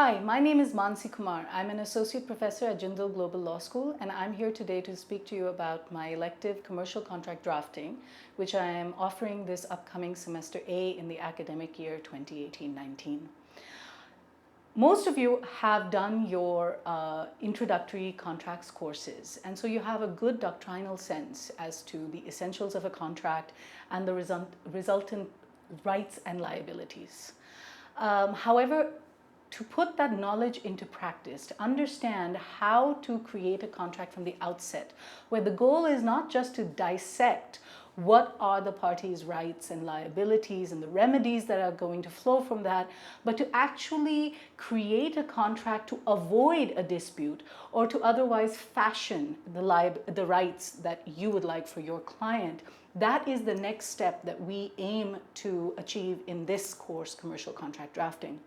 Hi, my name is Manasi Kumar. I'm an associate professor at Jindal Global Law School, and I'm here today to speak to you about my elective commercial contract drafting, which I am offering this upcoming semester A in the academic year 2018-19. Most of you have done your introductory contracts courses, and so you have a good doctrinal sense as to the essentials of a contract and the resultant rights and liabilities. However, to put that knowledge into practice, to understand how to create a contract from the outset, where the goal is not just to dissect what are the parties' rights and liabilities and the remedies that are going to flow from that, but to actually create a contract to avoid a dispute or to otherwise fashion the rights that you would like for your client. That is the next step that we aim to achieve in this course, Commercial Contract Drafting.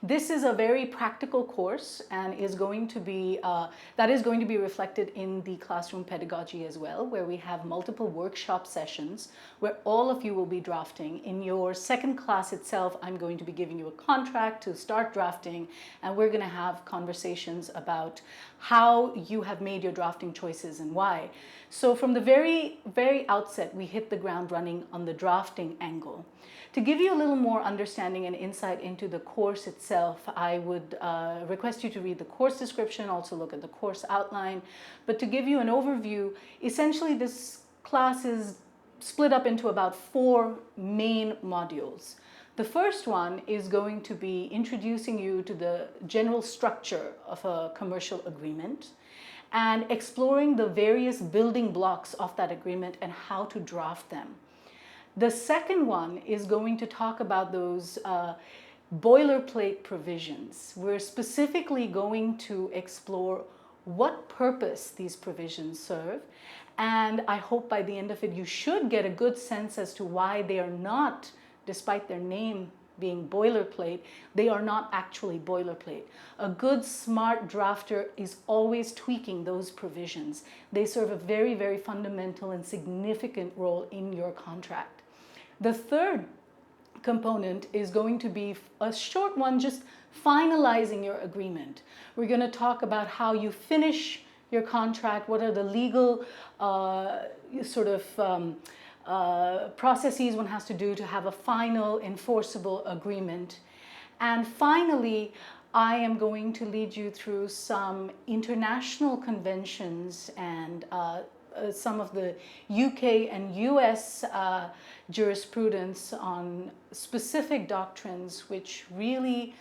This is a very practical course and is going to be, that is going to be reflected in the classroom pedagogy as well, where we have multiple workshop sessions where all of you will be drafting. In your second class itself, I'm going to be giving you a contract to start drafting, and we're going to have conversations about how you have made your drafting choices and why. So from the very outset, we hit the ground running on the drafting angle. To give you a little more understanding and insight into the course itself, I would request you to read the course description, also look at the course outline. But to give you an overview, essentially this class is split up into about 4 main modules. The first one is going to be introducing you to the general structure of a commercial agreement and exploring the various building blocks of that agreement and how to draft them. The second one is going to talk about those boilerplate provisions. We're specifically going to explore what purpose these provisions serve, and I hope by the end of it you should get a good sense as to why they are not, despite their name being boilerplate, they are not actually boilerplate. A good, smart drafter is always tweaking those provisions. They serve a very fundamental and significant role in your contract. The third component is going to be a short one, just finalizing your agreement. We're going to talk about how you finish your contract, what are the legal processes one has to do to have a final enforceable agreement. And finally, I am going to lead you through some international conventions and some of the UK and US jurisprudence on specific doctrines which really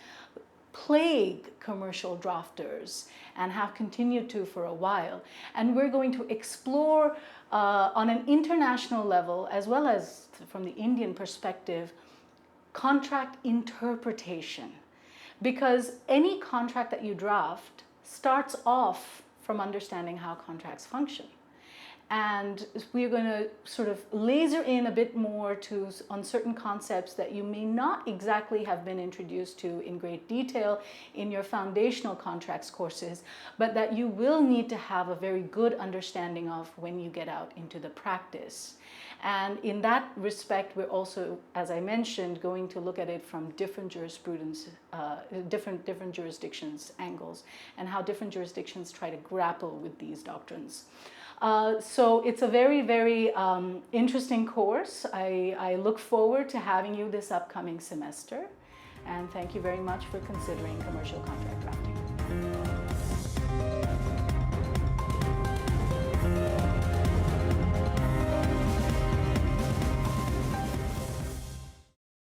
plague commercial drafters and have continued to for a while. And we're going to explore on an international level, as well as from the Indian perspective, contract interpretation. Because any contract that you draft starts off from understanding how contracts function. And we're going to sort of laser in a bit more on certain concepts that you may not exactly have been introduced to in great detail in your foundational contracts courses, but that you will need to have a very good understanding of when you get out into the practice. And in that respect, we're also, as I mentioned, going to look at it from different jurisprudence, different jurisdictions' angles, and how different jurisdictions try to grapple with these doctrines. So it's a very interesting course. I look forward to having you this upcoming semester, and thank you very much for considering commercial contract drafting.